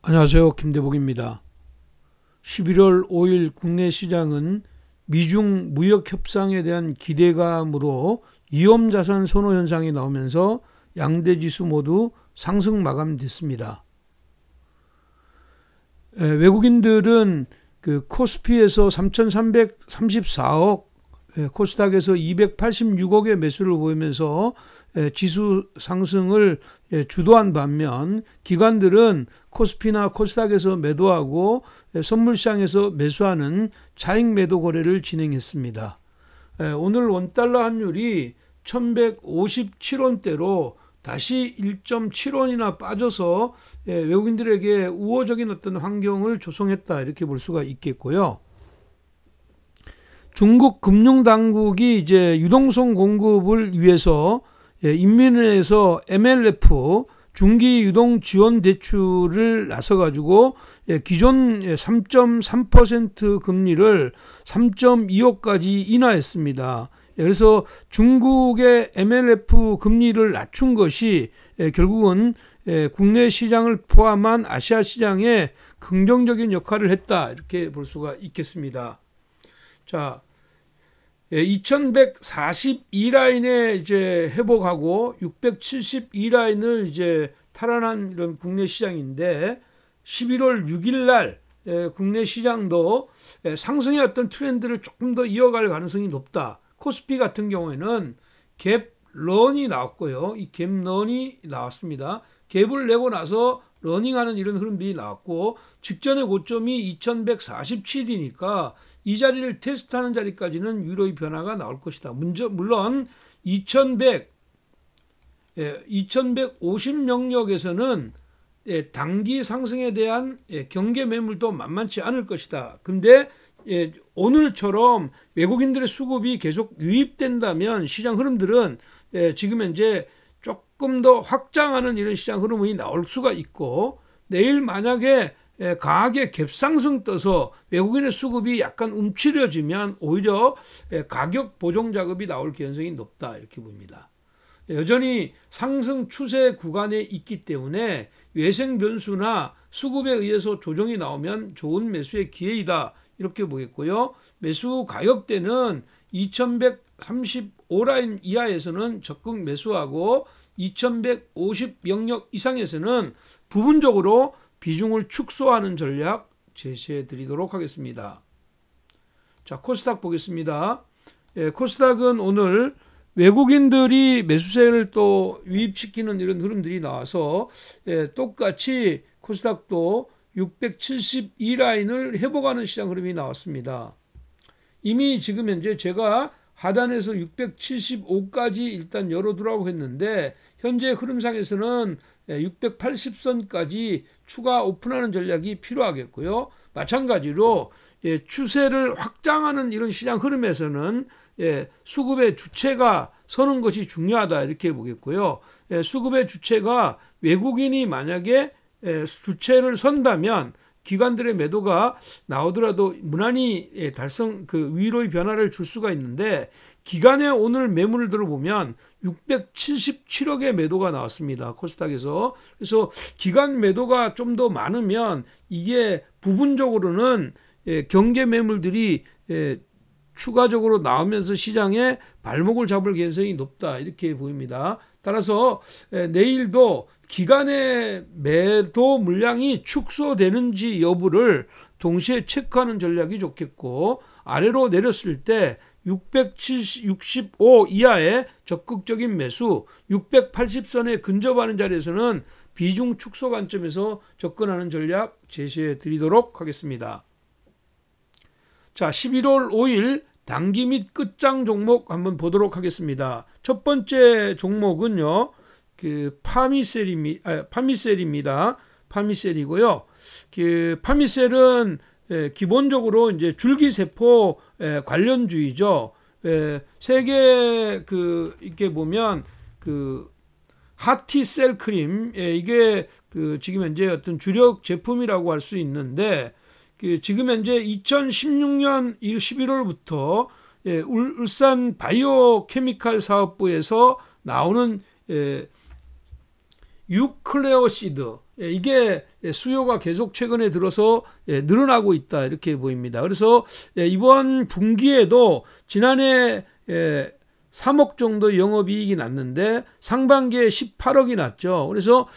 안녕하세요. 김대복입니다. 11월 5일 국내 시장은 미중 무역 협상에 대한 기대감으로 위험자산 선호 현상이 나오면서 양대 지수 모두 상승 마감됐습니다. 외국인들은 그 코스피에서 3,334억, 코스닥에서 286억의 매수를 보이면서 지수 상승을 주도한 반면 기관들은 코스피나 코스닥에서 매도하고 선물시장에서 매수하는 차익 매도 거래를 진행했습니다. 오늘 원달러 환율이 1157원대로 다시 1.7원이나 빠져서 외국인들에게 우호적인 어떤 환경을 조성했다, 이렇게 볼 수가 있겠고요. 중국 금융당국이 이제 유동성 공급을 위해서 인민은행에서 MLF 중기 유동 지원 대출을 나서 가지고 기존 3.3% 금리를 3.25까지 인하했습니다. 그래서 중국의 MLF 금리를 낮춘 것이 결국은 국내 시장을 포함한 아시아 시장에 긍정적인 역할을 했다, 이렇게 볼 수가 있겠습니다. 자, 2142라인에 이제 회복하고 672라인을 이제 탈환한 이런 국내 시장인데, 11월 6일 날 국내 시장도 상승의 어떤 트렌드를 조금 더 이어갈 가능성이 높다. 코스피 같은 경우에는 갭런이 나왔고요. 이 갭런이 나왔습니다. 갭을 내고 나서 러닝하는 이런 흐름들이 나왔고, 직전의 고점이 2147이니까 이 자리를 테스트하는 자리까지는 위로의 변화가 나올 것이다. 물론 2150 영역에서는 단기 상승에 대한 경계 매물도 만만치 않을 것이다. 근데 오늘처럼 외국인들의 수급이 계속 유입된다면 시장 흐름들은 지금 현재 조금 더 확장하는 이런 시장 흐름이 나올 수가 있고, 내일 만약에 강하게 갭상승 떠서 외국인의 수급이 약간 움츠려지면 오히려 가격 보정 작업이 나올 가능성이 높다, 이렇게 봅니다. 여전히 상승 추세 구간에 있기 때문에 외생 변수나 수급에 의해서 조정이 나오면 좋은 매수의 기회이다, 이렇게 보겠고요. 매수 가격대는 2135라인 이하에서는 적극 매수하고 2150 영역 이상에서는 부분적으로 비중을 축소하는 전략 제시해 드리도록 하겠습니다. 자, 코스닥 보겠습니다. 코스닥은 오늘 외국인들이 매수세를 또 유입시키는 이런 흐름들이 나와서 똑같이 코스닥도 672라인을 회복하는 시장 흐름이 나왔습니다. 이미 지금 현재 제가 하단에서 675까지 일단 열어두라고 했는데, 현재 흐름상에서는 680선까지 추가 오픈하는 전략이 필요하겠고요. 마찬가지로 추세를 확장하는 이런 시장 흐름에서는 수급의 주체가 서는 것이 중요하다, 이렇게 보겠고요. 수급의 주체가 외국인이 만약에 주체를 선다면 기관들의 매도가 나오더라도 무난히 달성 위로의 변화를 줄 수가 있는데, 기관의 오늘 매물을 들어보면 677억의 매도가 나왔습니다. 코스닥에서. 그래서 기관 매도가 좀 더 많으면 이게 부분적으로는 경계 매물들이 추가적으로 나오면서 시장에 발목을 잡을 가능성이 높다, 이렇게 보입니다. 따라서 내일도 기관의 매도 물량이 축소되는지 여부를 동시에 체크하는 전략이 좋겠고, 아래로 내렸을 때 665 이하의 적극적인 매수, 680선에 근접하는 자리에서는 비중 축소 관점에서 접근하는 전략 제시해 드리도록 하겠습니다. 자, 11월 5일 단기 및 끝장 종목 한번 보도록 하겠습니다. 첫 번째 종목은요, 파미셀입니다. 파미셀이고요. 파미셀은 기본적으로 이제 줄기세포 관련주이죠. 세계 이렇게 보면 하티셀 크림, 이게 지금 현재 어떤 주력 제품이라고 할 수 있는데, 지금 현재 2016년 11월부터 울산 바이오 케미칼 사업부에서 나오는 유클레오시드, 이게 수요가 계속 최근에 들어서 늘어나고 있다 이렇게 보입니다. 그래서 이번 분기에도 지난해 3억 정도 영업이익이 났는데 상반기에 18억이 났죠. 그래서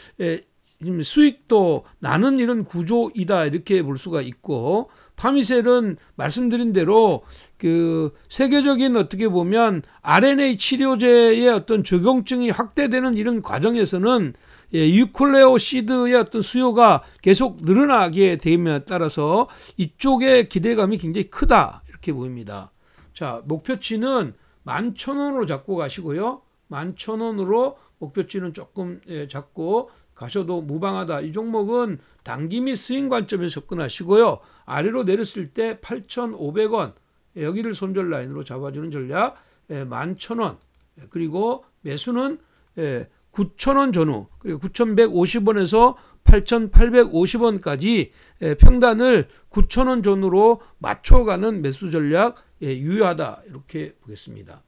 지금 수익도 나는 이런 구조이다 이렇게 볼 수가 있고, 파미셀은 말씀드린 대로 그 세계적인 어떻게 보면 RNA 치료제의 어떤 적용증이 확대되는 이런 과정에서는 유클레오시드의 어떤 수요가 계속 늘어나게 됨에 따라서 이쪽의 기대감이 굉장히 크다 이렇게 보입니다. 자, 목표치는 11,000원으로 잡고 가시고요. 11,000원으로 목표치는 조금 잡고 가셔도 무방하다. 이 종목은 단기 및 스윙 관점에서 접근하시고요. 아래로 내렸을 때 8,500원, 여기를 손절 라인으로 잡아주는 전략, 11,000원, 그리고 매수는 9,000원 전후, 그리고 9,150원에서 8,850원까지 평단을 9,000원 전후로 맞춰가는 매수 전략 유효하다 이렇게 보겠습니다.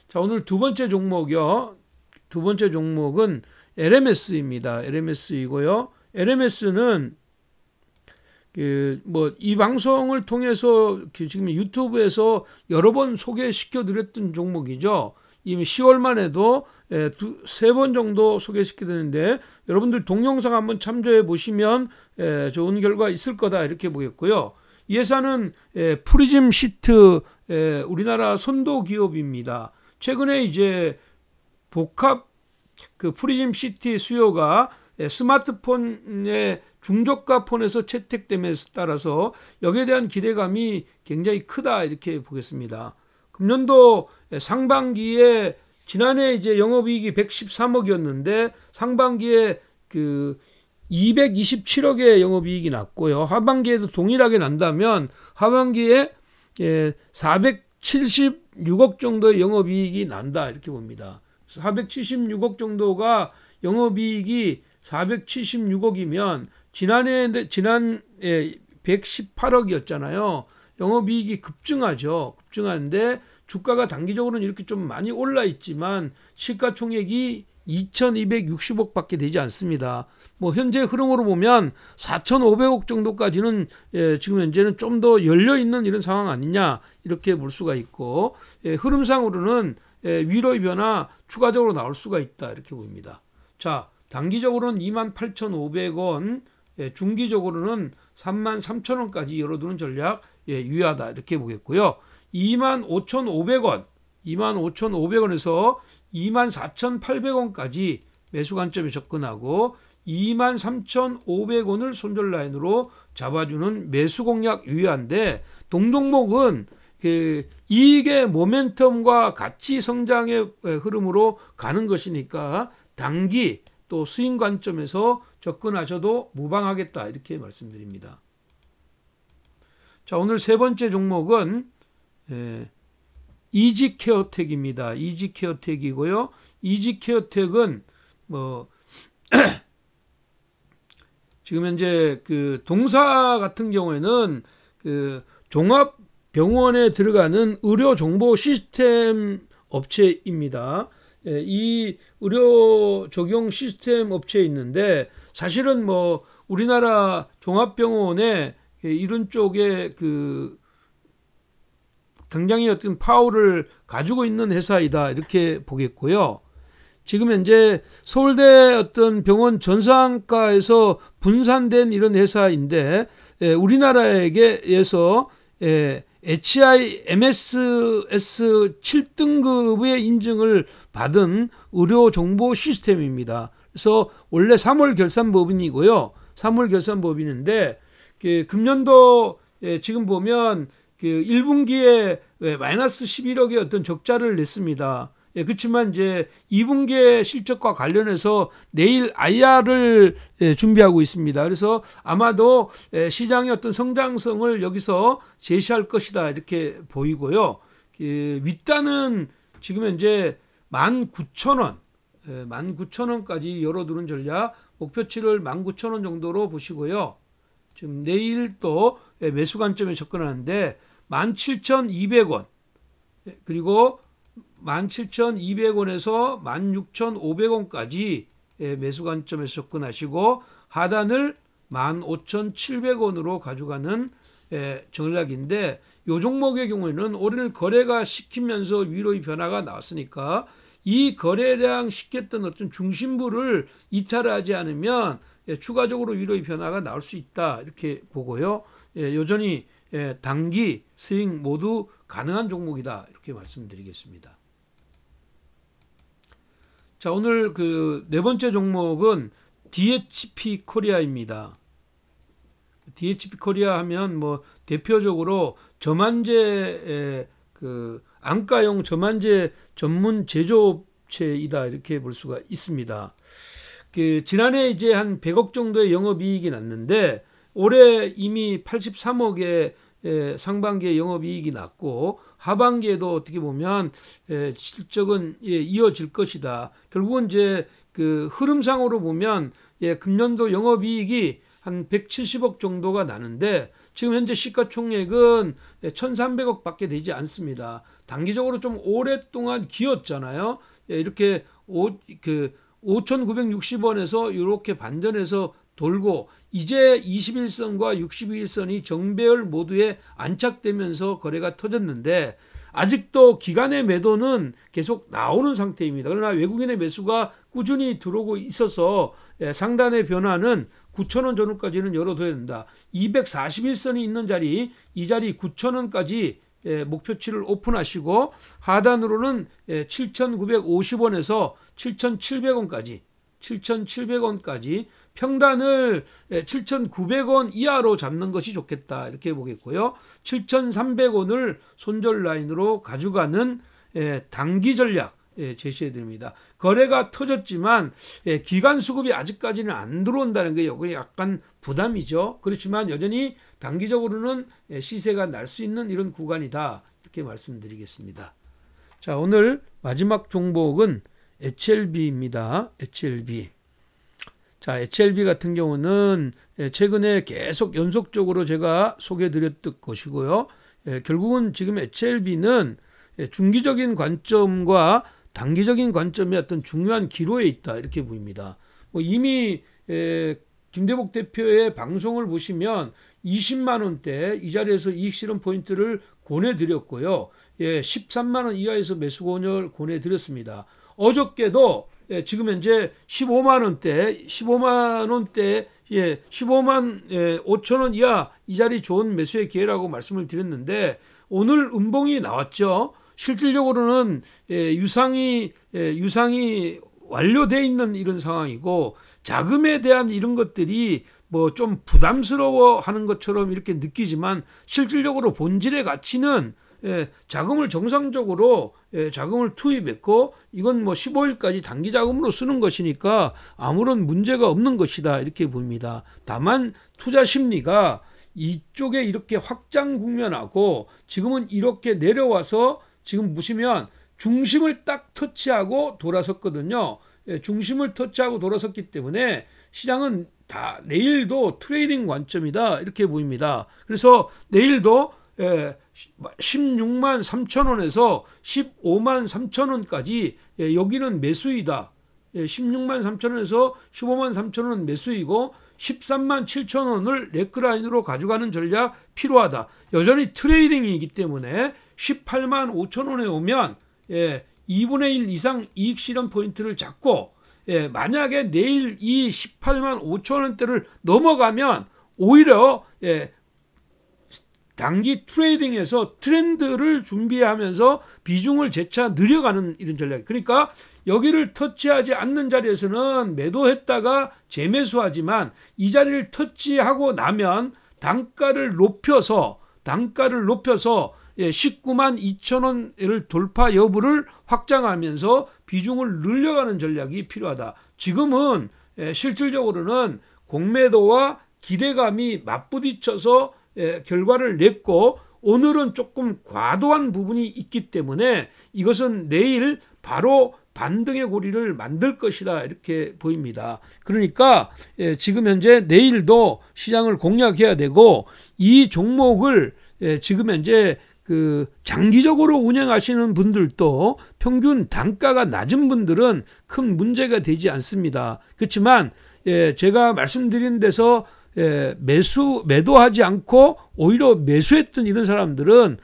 자, 오늘 두 번째 종목이요. 두 번째 종목은 LMS입니다. LMS이고요. LMS는 이 방송을 통해서 지금 유튜브에서 여러 번 소개시켜 드렸던 종목이죠. 이미 10월만 해도 3번 정도 소개시켜 드렸는데 여러분들 동영상 한번 참조해 보시면 좋은 결과 있을 거다 이렇게 보겠고요. 이 회사는 프리즘 시트 우리나라 선도 기업입니다. 최근에 이제 복합 그 프리즘 시트 수요가 스마트폰의 중저가 폰에서 채택됨에 따라서 여기에 대한 기대감이 굉장히 크다 이렇게 보겠습니다. 금년도 상반기에 지난해 이제 영업이익이 113억이었는데 상반기에 그 227억의 영업이익이 났고요. 하반기에도 동일하게 난다면 하반기에 476억 정도의 영업이익이 난다 이렇게 봅니다. 476억 정도가 영업이익이 476억이면 지난해 118억이었잖아요. 영업이익이 급증하죠. 급증하는데 주가가 단기적으로는 이렇게 좀 많이 올라 있지만 시가총액이 2,260억밖에 되지 않습니다. 뭐 현재 흐름으로 보면 4,500억 정도까지는 지금 현재는 좀 더 열려 있는 이런 상황 아니냐 이렇게 볼 수가 있고, 흐름상으로는 위로의 변화 추가적으로 나올 수가 있다 이렇게 보입니다. 자, 단기적으로는 28,500원, 중기적으로는 33,000원까지 열어두는 전략 유효하다 이렇게 보겠고요. 25,500원, 25,500원에서 24,800원까지 매수 관점에 접근하고 23,500원을 손절 라인으로 잡아주는 매수 공략 유효한데, 동종목은 이익의 모멘텀과 같이 성장의 흐름으로 가는 것이니까 단기 또 스윙 관점에서 접근하셔도 무방하겠다 이렇게 말씀드립니다. 자, 오늘 세 번째 종목은 이지케어텍입니다. 이지케어텍이고요. 이지케어텍은 지금 현재 그 동사 같은 경우에는 그 종합병원에 들어가는 의료 정보 시스템 업체입니다. 이 의료 적용 시스템 업체에 있는데 사실은 우리나라 종합병원에 이런 쪽에 그 굉장히 어떤 파워를 가지고 있는 회사이다 이렇게 보겠고요. 지금 현재 서울대 어떤 병원 전산과에서 분산된 이런 회사인데 우리나라에게서 HIMSS 7등급의 인증을 받은 의료 정보 시스템입니다. 그래서 원래 3월 결산법인이고요. 3월 결산법인인데 금년도 지금 보면 그 1분기에 마이너스 11억의 어떤 적자를 냈습니다. 그렇지만 이제 2분기의 실적과 관련해서 내일 IR을 준비하고 있습니다. 그래서 아마도 시장의 어떤 성장성을 여기서 제시할 것이다 이렇게 보이고요. 윗단은 지금 현재 19,000원, 19,000원까지 열어두는 전략, 목표치를 19,000원 정도로 보시고요. 지금 내일 또 매수 관점에 접근하는데 17,200원, 그리고 17,200원에서 16,500원까지 매수 관점에서 접근하시고 하단을 15,700원으로 가져가는 전략인데, 이 종목의 경우에는 오늘 거래가 시키면서 위로의 변화가 나왔으니까 이 거래량 시켰던 어떤 중심부를 이탈하지 않으면 추가적으로 위로의 변화가 나올 수 있다, 이렇게 보고요. 여전히 단기 스윙 모두 가능한 종목이다, 이렇게 말씀드리겠습니다. 자, 오늘 그 네 번째 종목은 DHP 코리아입니다. DHP 코리아 하면 뭐 대표적으로 저만제 그 안가용 저만제 전문 제조업체이다, 이렇게 볼 수가 있습니다. 그 지난해 이제 한 100억 정도의 영업이익이 났는데 올해 이미 83억의 상반기에 영업이익이 났고 하반기에도 어떻게 보면 실적은 이어질 것이다. 결국은 이제 그 흐름상으로 보면 금년도 영업이익이 한 170억 정도가 나는데 지금 현재 시가총액은 1,300억 밖에 되지 않습니다. 단기적으로 좀 오랫동안 기었잖아요. 이렇게 5,960원에서 이렇게 반전해서 돌고 이제 21선과 62일선이 정배열 모두에 안착되면서 거래가 터졌는데 아직도 기관의 매도는 계속 나오는 상태입니다. 그러나 외국인의 매수가 꾸준히 들어오고 있어서 상단의 변화는 9,000원 전후까지는 열어둬야 된다. 241선이 있는 자리, 이 자리 9,000원까지 목표치를 오픈하시고 하단으로는 7,950원에서 7,700원까지 평단을 7,900원 이하로 잡는 것이 좋겠다, 이렇게 보겠고요. 7,300원을 손절 라인으로 가져가는 단기 전략 제시해 드립니다. 거래가 터졌지만 기간 수급이 아직까지는 안 들어온다는 게 여기 약간 부담이죠. 그렇지만 여전히 단기적으로는 시세가 날 수 있는 이런 구간이다, 이렇게 말씀드리겠습니다. 자, 오늘 마지막 종목은 HLB입니다. HLB. 자, HLB 같은 경우는 최근에 계속 연속적으로 제가 소개해 드렸던 것이고요. 결국은 지금 HLB는 중기적인 관점과 단기적인 관점의 어떤 중요한 기로에 있다, 이렇게 보입니다. 이미 김대복 대표의 방송을 보시면 20만 원대 이 자리에서 이익 실현 포인트를 권해드렸고요. 13만 원 이하에서 매수 권해드렸습니다. 어저께도 지금 현재 15만 원대 15만 5천 원 이하 이 자리 좋은 매수의 기회라고 말씀을 드렸는데 오늘 음봉이 나왔죠. 실질적으로는 유상이 완료되어 있는 이런 상황이고 자금에 대한 이런 것들이 뭐 좀 부담스러워하는 것처럼 이렇게 느끼지만 실질적으로 본질의 가치는 자금을 정상적으로 자금을 투입했고 이건 뭐 15일까지 단기 자금으로 쓰는 것이니까 아무런 문제가 없는 것이다, 이렇게 보입니다. 다만 투자 심리가 이쪽에 이렇게 확장 국면하고 지금은 이렇게 내려와서 지금 보시면 중심을 딱 터치하고 돌아섰거든요. 중심을 터치하고 돌아섰기 때문에 시장은 다 내일도 트레이딩 관점이다, 이렇게 보입니다. 그래서 내일도 16만 3천 원에서 15만 3천 원까지 여기는 매수이다. 16만 3천 원에서 15만 3천 원은 매수이고 13만 7천 원을 네크라인으로 가져가는 전략 필요하다. 여전히 트레이딩이기 때문에 18만 5천 원에 오면 2분의 1 이상 이익 실현 포인트를 잡고 만약에 내일 이 18만 5천 원대를 넘어가면 오히려 단기 트레이딩에서 트렌드를 준비하면서 비중을 재차 늘려가는 이런 전략. 그러니까 여기를 터치하지 않는 자리에서는 매도했다가 재매수하지만 이 자리를 터치하고 나면 단가를 높여서 19만 2천 원을 돌파 여부를 확장하면서 비중을 늘려가는 전략이 필요하다. 지금은 실질적으로는 공매도와 기대감이 맞부딪혀서 결과를 냈고 오늘은 조금 과도한 부분이 있기 때문에 이것은 내일 바로 반등의 고리를 만들 것이다, 이렇게 보입니다. 그러니까 지금 현재 내일도 시장을 공략해야 되고 이 종목을 지금 현재 그 장기적으로 운영하시는 분들도 평균 단가가 낮은 분들은 큰 문제가 되지 않습니다. 그렇지만 제가 말씀드린 데서 매도하지 않고 오히려 매수했던 이런 사람들은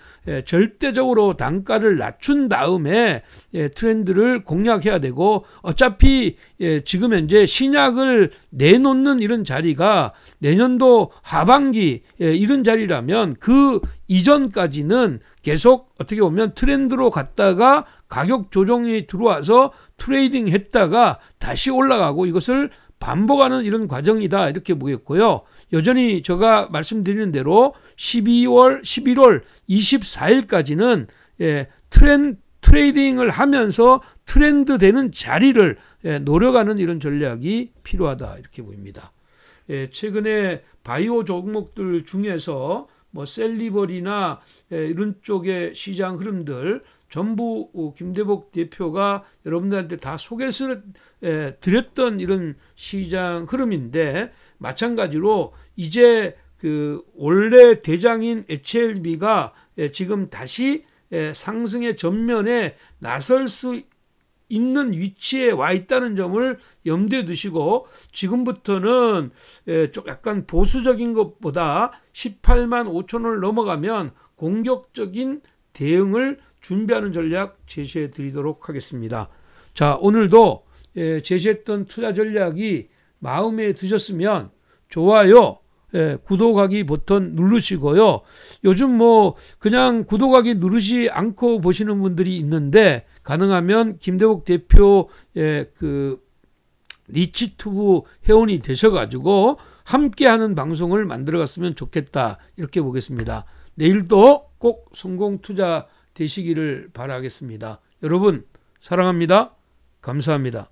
절대적으로 단가를 낮춘 다음에 트렌드를 공략해야 되고, 어차피 지금 현재 신약을 내놓는 이런 자리가 내년도 하반기 이런 자리라면 그 이전까지는 계속 어떻게 보면 트렌드로 갔다가 가격 조정이 들어와서 트레이딩 했다가 다시 올라가고, 이것을 반복하는 이런 과정이다, 이렇게 보겠고요. 여전히 제가 말씀드리는 대로 11월 24일까지는 트레이딩을 하면서 트렌드 되는 자리를 노려가는 이런 전략이 필요하다, 이렇게 보입니다. 최근에 바이오 종목들 중에서 뭐 셀리버리나 이런 쪽의 시장 흐름들 전부 김대복 대표가 여러분들한테 다 소개를 드렸던 이런 시장 흐름인데, 마찬가지로 이제 그 원래 대장인 HLB가 지금 다시 상승의 전면에 나설 수 있는 위치에 와 있다는 점을 염두에 두시고, 지금부터는 좀 약간 보수적인 것보다 18만 5천 원을 넘어가면 공격적인 대응을 준비하는 전략 제시해 드리도록 하겠습니다. 자, 오늘도 제시했던 투자 전략이 마음에 드셨으면 좋아요, 구독하기 버튼 누르시고요. 요즘 뭐 그냥 구독하기 누르시 않고 보시는 분들이 있는데, 가능하면 김대복 대표의 그 리치튜브 회원이 되셔가지고 함께하는 방송을 만들어갔으면 좋겠다, 이렇게 보겠습니다. 내일도 꼭 성공 투자 되시기를 바라겠습니다. 여러분 사랑합니다. 감사합니다.